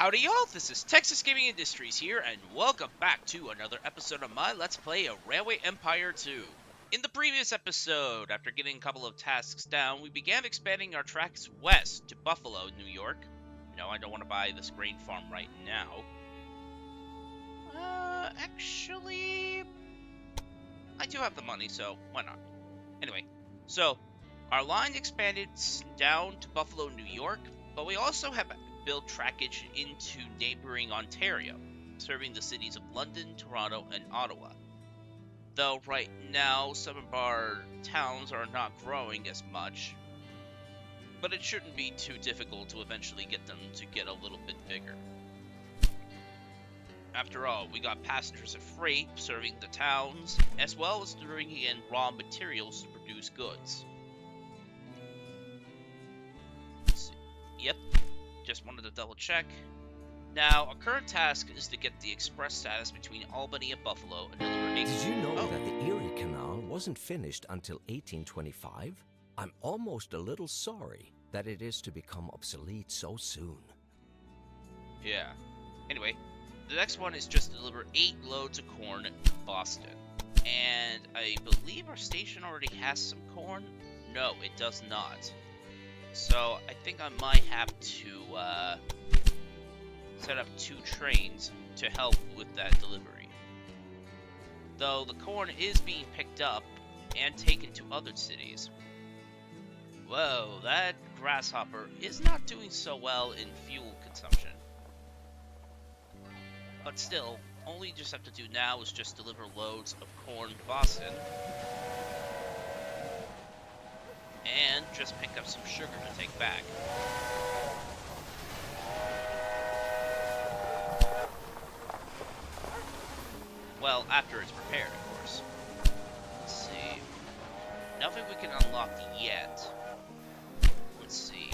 Howdy y'all, this is Texas Gaming Industries here, and welcome back to another episode of my Let's Play of Railway Empire 2. In the previous episode, after getting a couple of tasks down, we began expanding our tracks west to Buffalo, New York. No, I don't want to buy this grain farm right now. Actually, I do have the money, so why not? Anyway, so our line expanded down to Buffalo, New York, but we also have built trackage into neighboring Ontario, serving the cities of London, Toronto, and Ottawa. Though right now some of our towns are not growing as much, but it shouldn't be too difficult to eventually get them to get a little bit bigger. After all, we got passengers of freight serving the towns, as well as bringing in raw materials to produce goods. Let's see. Yep, just wanted to double check. Now, our current task is to get the express status between Albany and Buffalo and deliver 8. Did you know that the Erie Canal wasn't finished until 1825? I'm almost a little sorry that it is to become obsolete so soon. Yeah. Anyway, the next one is just to deliver 8 loads of corn to Boston. And I believe our station already has some corn? No, it does not. So I think I might have to set up 2 trains to help with that delivery. Though the corn is being picked up and taken to other cities. Whoa, that grasshopper is not doing so well in fuel consumption. But still, all we just have to do now is just deliver loads of corn to Boston. And just pick up some sugar to take back. Well, after it's prepared, of course. Let's see. Nothing we can unlock yet. Let's see.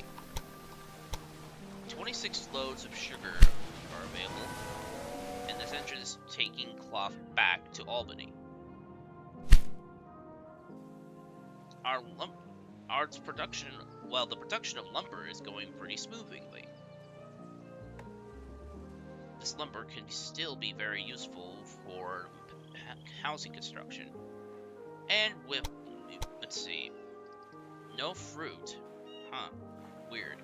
26 loads of sugar are available. And this engine is taking cloth back to Albany. The production of lumber is going pretty smoothly. This lumber can still be very useful for housing construction. And with, let's see, no fruit. Huh, weird.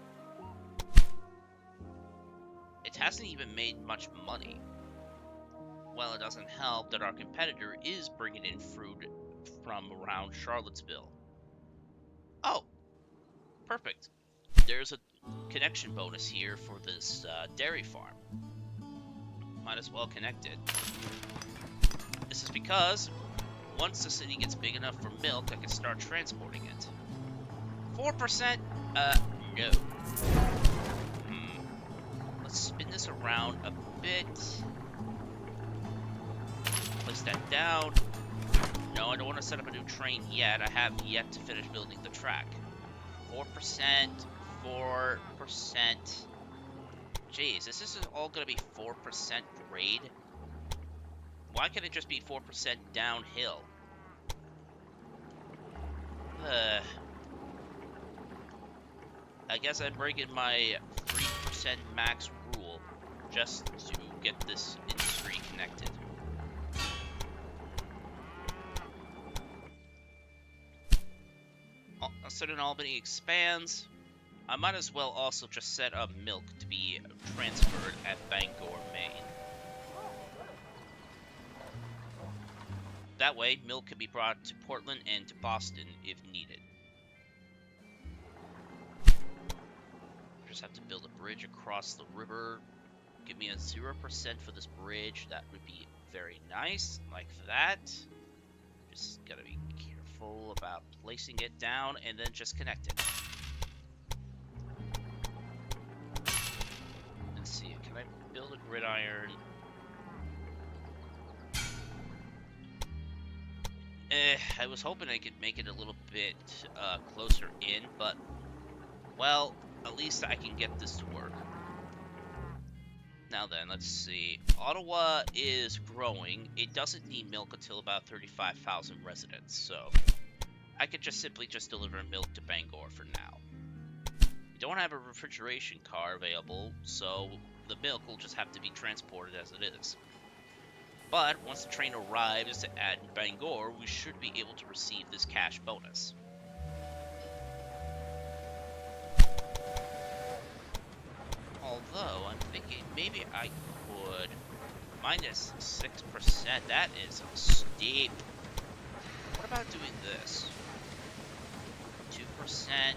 It hasn't even made much money. Well, it doesn't help that our competitor is bringing in fruit from around Charlottesville. Oh, perfect. There's a connection bonus here for this dairy farm. Might as well connect it. This is because once the city gets big enough for milk, I can start transporting it. 4%? No. Let's spin this around a bit. Place that down. No, I don't want to set up a new train yet. I have yet to finish building the track. 4%, 4%. Jeez, this is all going to be 4% grade? Why can't it just be 4% downhill? I guess I'm breaking my 3% max rule just to get this industry connected. So then Albany expands. I might as well also just set up milk to be transferred at Bangor, Maine. That way, milk can be brought to Portland and to Boston if needed. Just have to build a bridge across the river. Give me a 0% for this bridge. That would be very nice, like that. Just gotta be careful about placing it down and then just connect it. Let's see, can I build a gridiron? I was hoping I could make it a little bit closer in, but, well, at least I can get this to work. Now then, let's see. Ottawa is growing. It doesn't need milk until about 35,000 residents, so I could just simply deliver milk to Bangor for now. We don't have a refrigeration car available, so the milk will just have to be transported as it is. But once the train arrives at Bangor, we should be able to receive this cash bonus. Although, I'm thinking maybe I could... minus 6%, that is steep. What about doing this? 2%,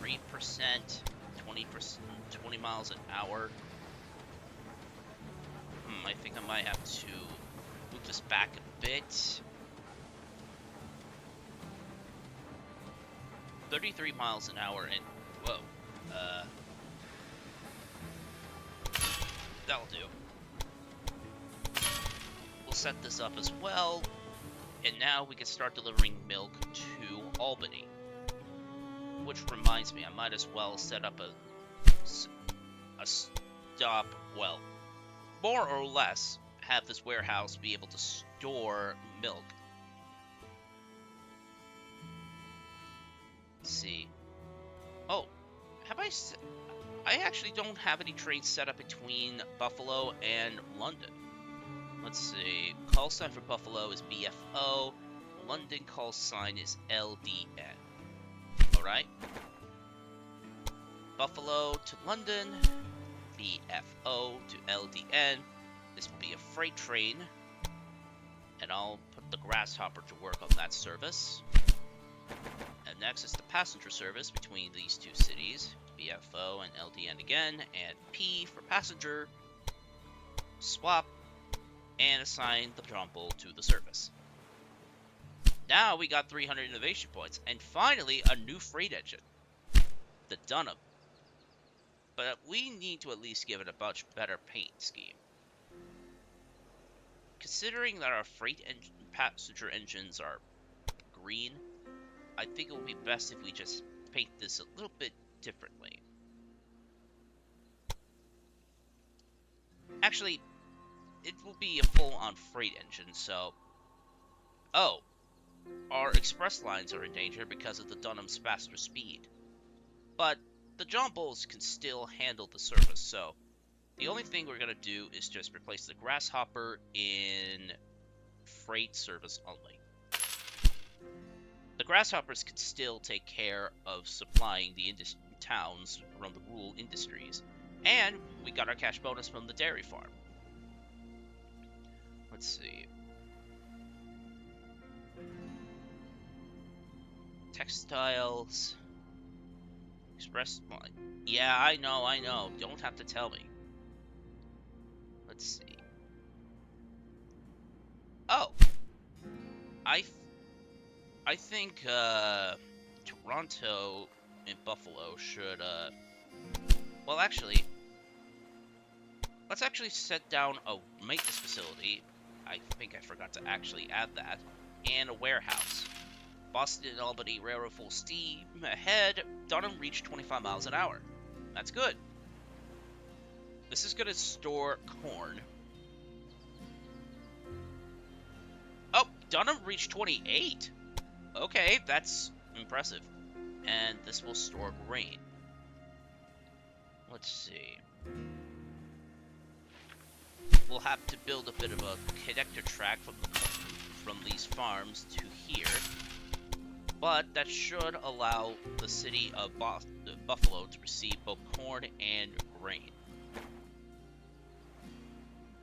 3%, 20%, 20 miles an hour. I think I might have to move this back a bit. 33 miles an hour and whoa. That'll do. We'll set this up as well. And now we can start delivering milk to Albany. Which reminds me, I might as well set up a stop, well, more or less have this warehouse be able to store milk. Let's see. Oh, have I actually don't have any trains set up between Buffalo and London. Let's see. Call sign for Buffalo is BFO. London call sign is LDN. Alright. Buffalo to London, BFO to LDN. This will be a freight train. And I'll put the Grasshopper to work on that service. And next is the passenger service between these two cities, BFO and LDN again, and P for passenger, swap, and assign the jumble to the service. Now we got 300 innovation points, and finally a new freight engine, the Dunham. But we need to at least give it a much better paint scheme. Considering that our freight and passenger engines are green, I think it would be best if we just paint this a little bit differently. Actually, it will be a full-on freight engine, so... Oh, our express lines are in danger because of the Dunham's faster speed. But the John Bulls can still handle the service, so the only thing we're going to do is just replace the Grasshopper in freight service only. The Grasshoppers can still take care of supplying the towns around the rural industries. And we got our cash bonus from the dairy farm. Let's see. Textiles. Express. Yeah, I know. Don't have to tell me. Let's see. Oh. I think Toronto and Buffalo should well, actually, let's actually set down a maintenance facility. I think I forgot to actually add that, and a warehouse. Boston and Albany Railroad full steam ahead. Dunham reached 25 miles an hour. That's good. This is going to store corn. Oh, Dunham reached 28. Okay, that's impressive. And this will store grain. Let's see. We'll have to build a bit of a connector track from these farms to here. But that should allow the city of Buffalo to receive both corn and grain.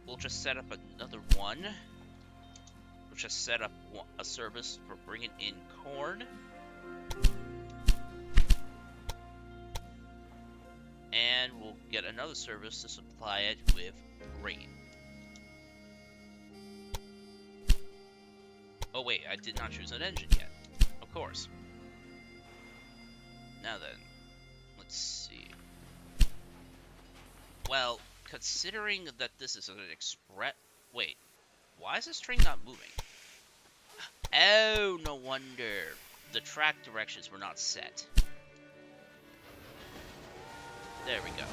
We'll just set up another one. We'll just set up a service for bringing in corn. And we'll get another service to supply it with grain. Oh wait, I did not choose an engine yet. Of course. Now then, let's see. Well, considering that this is an express... Wait, why is this train not moving? Oh, no wonder. The track directions were not set. There we go.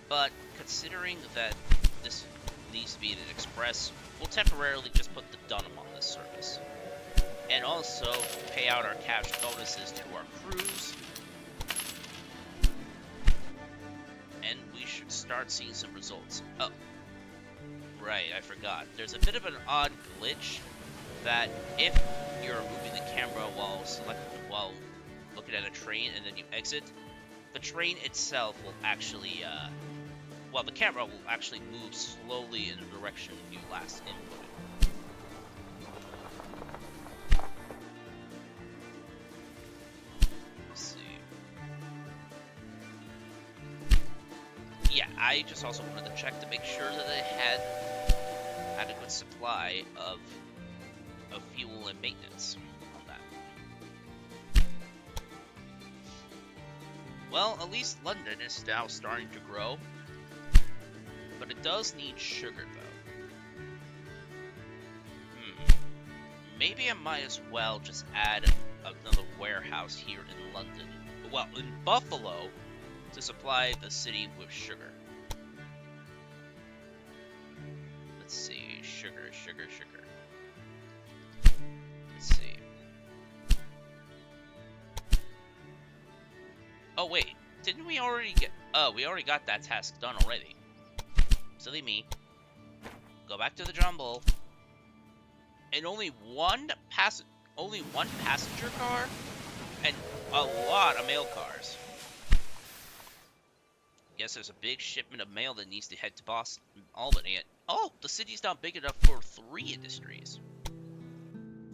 But considering that this needs to be an express, we'll temporarily just put the Dunham on this service. And also pay out our cash bonuses to our crews. should start seeing some results. Oh, right, I forgot. There's a bit of an odd glitch that if you're moving the camera while looking at a train and then you exit, the train itself will actually, the camera will actually move slowly in the direction you last inputted. Let's see. Yeah, I just also wanted to check to make sure that they had adequate supply of fuel and maintenance on that. Well, at least London is now starting to grow, but it does need sugar though. Maybe I might as well just add another warehouse here in London, well, in Buffalo, to supply the city with sugar. Let's see, sugar. Let's see. Oh wait, didn't we already get... Oh, we already got that task done already. Silly me. Go back to the jumble. And only one passenger car? And a lot of mail cars. Guess there's a big shipment of mail that needs to head to Boston, Albany. Oh, the city's not big enough for 3 industries.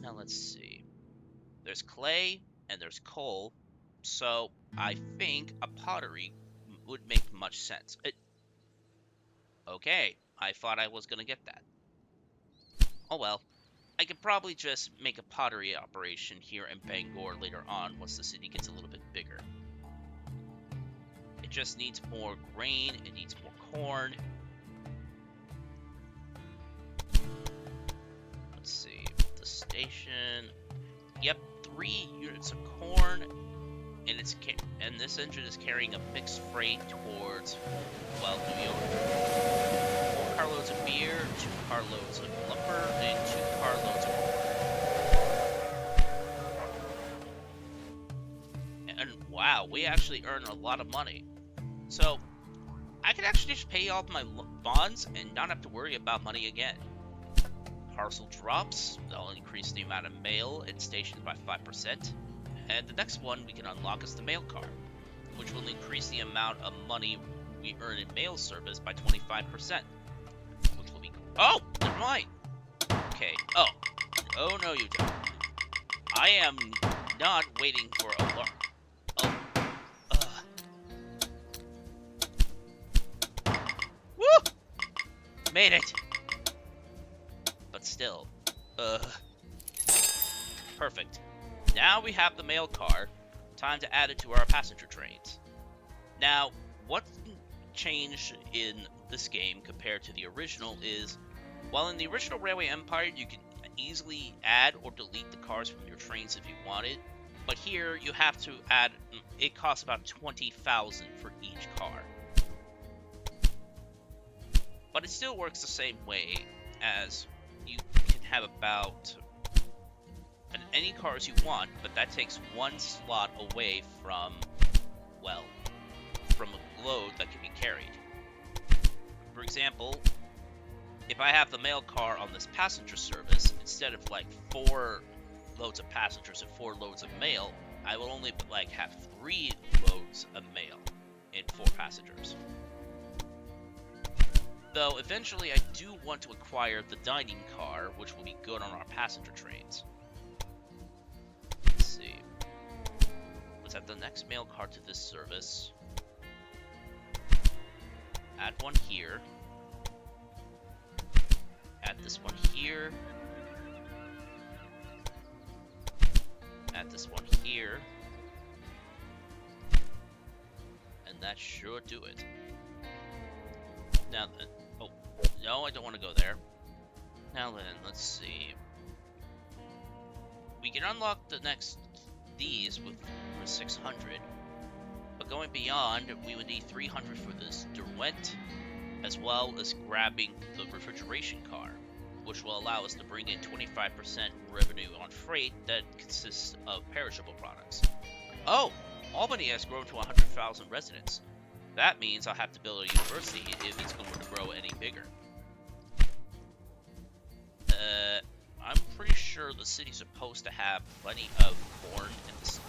Now let's see. There's clay and there's coal, so I think a pottery would make much sense. Okay, I thought I was gonna get that. Oh well. I could probably just make a pottery operation here in Bangor later on once the city gets a little bit bigger. It just needs more grain, it needs more corn. Let's see, the station. Yep, 3 units of corn, and this engine is carrying a mixed freight towards, well, New York. 4 carloads of beer, 2 carloads of lumber, and 2 carloads of corn. And wow, we actually earn a lot of money. So, I can actually just pay off my bonds and not have to worry about money again. Parcel drops, that'll increase the amount of mail in stations by 5%. And the next one we can unlock is the mail car, which will increase the amount of money we earn in mail service by 25%. Which will be... Oh! Never mind! Okay. Oh. Oh, no, you don't. I am not waiting for a alarm. Oh. Woo! Made it! But still. Perfect. Now we have the mail car. Time to add it to our passenger trains. Now, what changed in this game compared to the original is, while in the original Railway Empire you can easily add or delete the cars from your trains if you wanted, but here you have to add, it costs about 20,000 for each car. But it still works the same way, as you can have about any cars you want, but that takes 1 slot away from, well, from a load that can be carried. For example, if I have the mail car on this passenger service, instead of like 4 loads of passengers and 4 loads of mail, I will only like have 3 loads of mail and 4 passengers. Though eventually I do want to acquire the dining car, which will be good on our passenger trains. Let's see. Let's add the next mail car to this service. Add one here. Add this one here. Add this one here. And that should do it. Now then, oh, no, I don't want to go there. Now then, let's see. We can unlock these for 600, but going beyond, we would need 300 for this Derwent, as well as grabbing the refrigeration car, which will allow us to bring in 25% revenue on freight that consists of perishable products. Oh, Albany has grown to 100,000 residents. That means I'll have to build a university if it's going to grow any bigger. I'm pretty sure the city's supposed to have plenty of corn in the...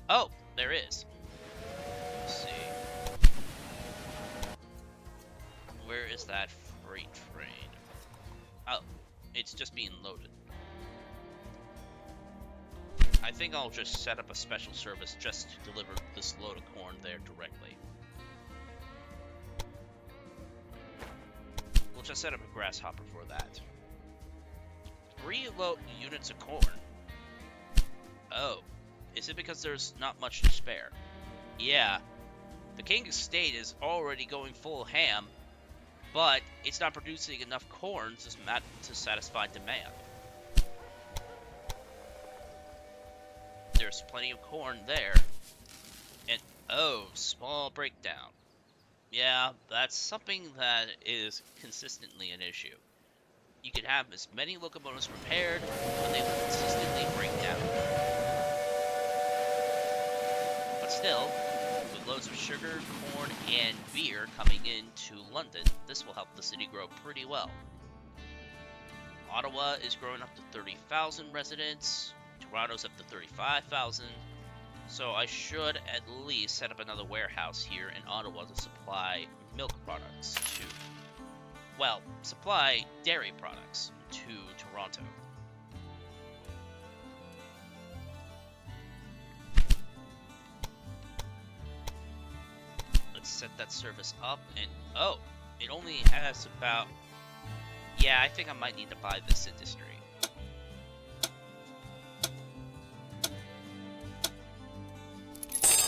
Oh, there is. Let's see. Where is that freight train? Oh, it's just being loaded. I think I'll just set up a special service just to deliver this load of corn there directly. We'll just set up a grasshopper for that. 3 units of corn. Oh, is it because there's not much to spare? Yeah, the King's State is already going full ham, but it's not producing enough corn to satisfy demand. There's plenty of corn there. And, oh, small breakdown. Yeah, that's something that is consistently an issue. You can have as many locomotives repaired, but they will consistently break down. But still, with loads of sugar, corn, and beer coming into London, this will help the city grow pretty well. Ottawa is growing up to 30,000 residents. Toronto's up to 35,000. So I should at least set up another warehouse here in Ottawa to supply milk products to... Well, supply dairy products to Toronto. Let's set that service up, and oh, it only has about... Yeah, I think I might need to buy this industry.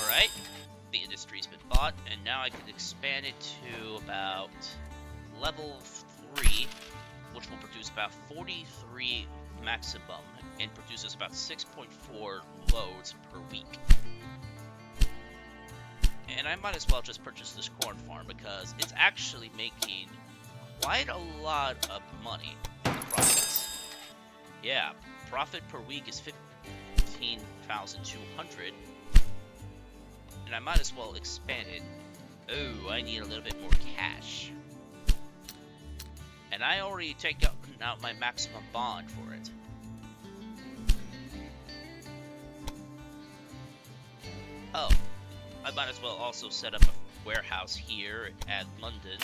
Alright, the industry's been bought, and now I can expand it to about level 3, which will produce about 43 maximum, and produces about 6.4 loads per week. And I might as well just purchase this corn farm, because it's actually making quite a lot of money in the process. Yeah, profit per week is 15,200, and I might as well expand it. Oh, I need a little bit more cash. And I already taken out my maximum bond for it. Oh, I might as well also set up a warehouse here at London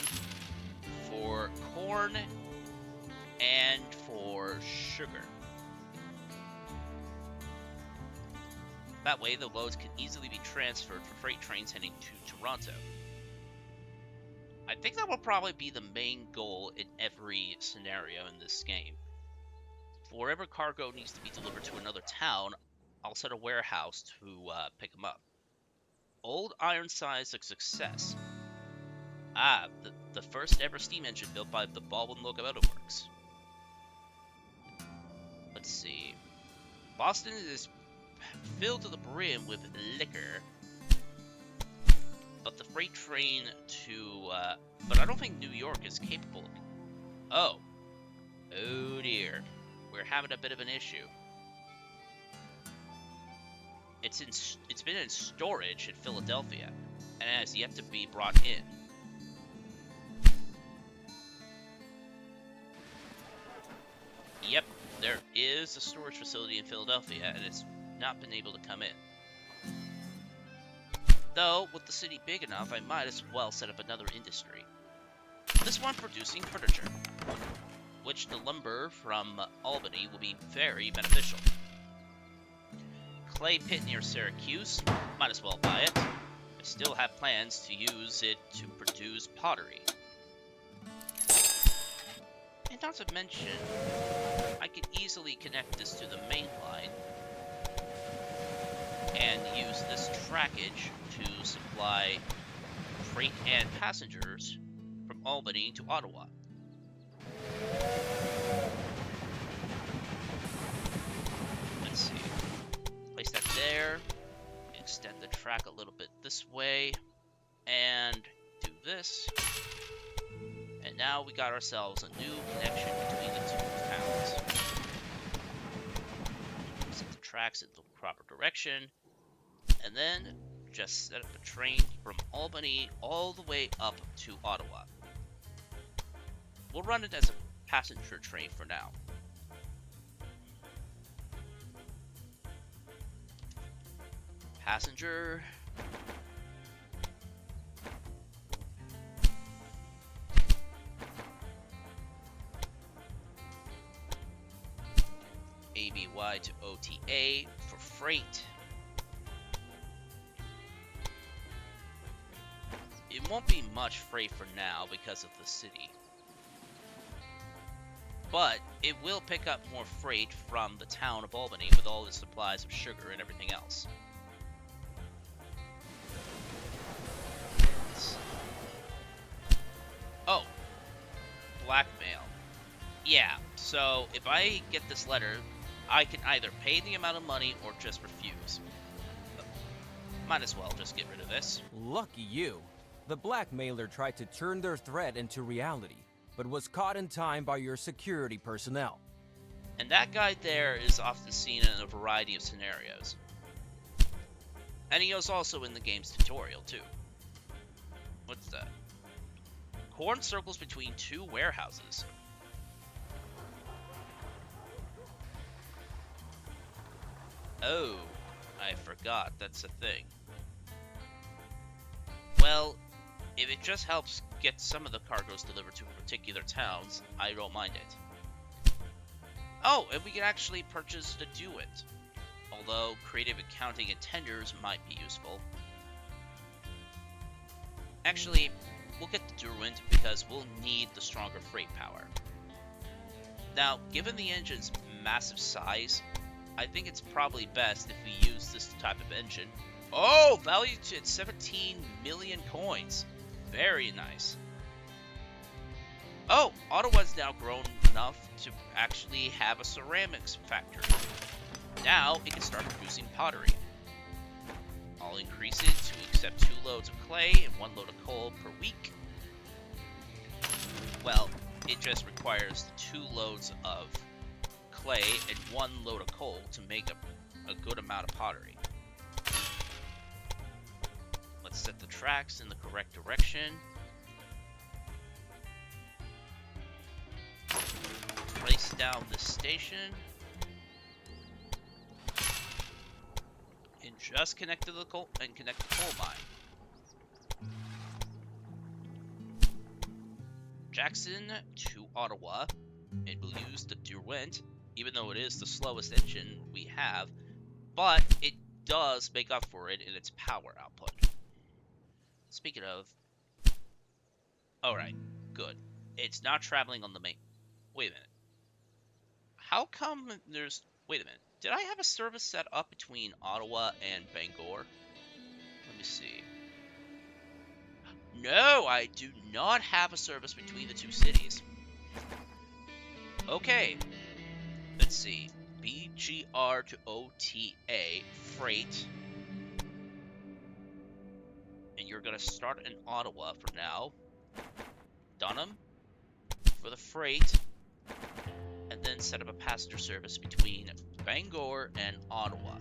for corn and for sugar. That way the loads can easily be transferred for freight trains heading to Toronto. I think that will probably be the main goal in every scenario in this game. For wherever cargo needs to be delivered to another town, I'll set a warehouse to pick them up. Old Ironside's a success. Ah, the first ever steam engine built by the Baldwin Locomotive Works. Let's see. Boston is filled to the brim with liquor. But the freight train to, but I don't think New York is capable. Oh dear, we're having a bit of an issue. It's been in storage in Philadelphia, and it has yet to be brought in. Yep, there is a storage facility in Philadelphia, and it's not been able to come in. Though, with the city big enough, I might as well set up another industry. This one producing furniture, which the lumber from Albany will be very beneficial. Clay pit near Syracuse, might as well buy it. I still have plans to use it to produce pottery. And not to mention, I can easily connect this to the main line and use this trackage to supply freight and passengers from Albany to Ottawa. Let's see. Place that there. Extend the track a little bit this way. And do this. And now we got ourselves a new connection between the two towns. Set the tracks in the proper direction. And then just set up a train from Albany all the way up to Ottawa. We'll run it as a passenger train for now. Passenger. ABY to OTA for freight. It won't be much freight for now because of the city. But it will pick up more freight from the town of Albany with all the supplies of sugar and everything else. Oh, blackmail. Yeah, so if I get this letter, I can either pay the amount of money or just refuse. Might as well just get rid of this. Lucky you. The blackmailer tried to turn their threat into reality, but was caught in time by your security personnel. And that guy there is often seen in a variety of scenarios. And he was also in the game's tutorial, too. What's that? Corn circles between two warehouses. Oh, I forgot that's a thing. Well, if it just helps get some of the cargoes delivered to particular towns, I don't mind it. Oh, and we can actually purchase the Duet. Although creative accounting and tenders might be useful. Actually, we'll get the Derwent because we'll need the stronger freight power. Now, given the engine's massive size, I think it's probably best if we use this type of engine. Oh, valued at 17 million coins. Very nice. Oh, Ottawa's now grown enough to actually have a ceramics factory. Now it can start producing pottery. I'll increase it to accept 2 loads of clay and 1 load of coal per week. Well, it just requires 2 loads of clay and 1 load of coal to make a good amount of pottery. Let's set the tracks in the correct direction. Place down this station. And just connect to the coal mine. Jackson to Ottawa, and we'll use the Derwent, even though it is the slowest engine we have, but it does make up for it in its power output. Speaking of... Alright, good. It's not traveling on the main... Wait a minute. How come there's... Wait a minute. Did I have a service set up between Ottawa and Bangor? Let me see. No, I do not have a service between the two cities. Okay. Let's see. BGR to OTA freight. And you're going to start in Ottawa for now. Dunham for the freight. And then set up a passenger service between Bangor and Ottawa.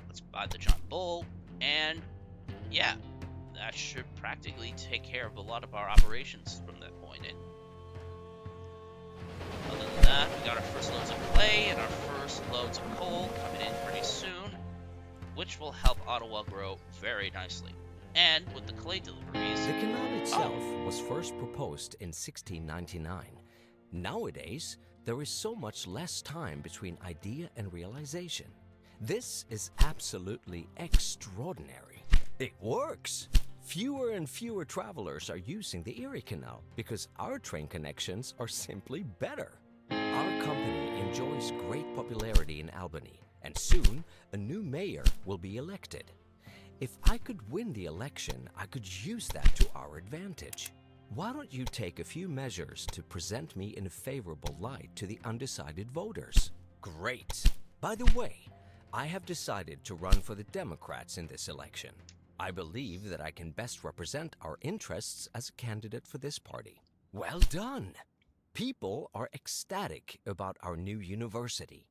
Let's buy the John Bull, and yeah, that should practically take care of a lot of our operations from that point in. Other than that, we got our first loads of clay and our first loads of coal coming in pretty soon, which will help Ottawa grow very nicely. And with the clay deliveries... The canal itself was first proposed in 1699. Nowadays, there is so much less time between idea and realization. This is absolutely extraordinary. It works! Fewer and fewer travelers are using the Erie Canal because our train connections are simply better. Our company enjoys great popularity in Albany, and soon a new mayor will be elected. If I could win the election, I could use that to our advantage. Why don't you take a few measures to present me in a favorable light to the undecided voters? Great! By the way, I have decided to run for the Democrats in this election. I believe that I can best represent our interests as a candidate for this party. Well done! People are ecstatic about our new university.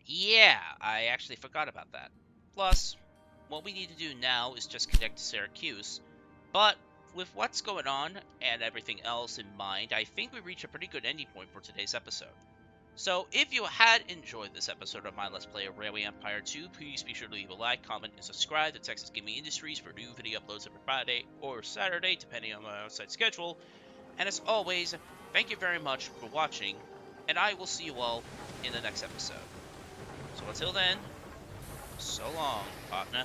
Yeah, I actually forgot about that. Plus, what we need to do now is just connect to Syracuse. But with what's going on and everything else in mind, I think we reach a pretty good ending point for today's episode. So if you had enjoyed this episode of my Let's Play of Railway Empire 2, please be sure to leave a like, comment, and subscribe to Texas Gaming Industries for new video uploads every Friday or Saturday, depending on my outside schedule. And as always, thank you very much for watching, and I will see you all in the next episode. So until then, so long, partner.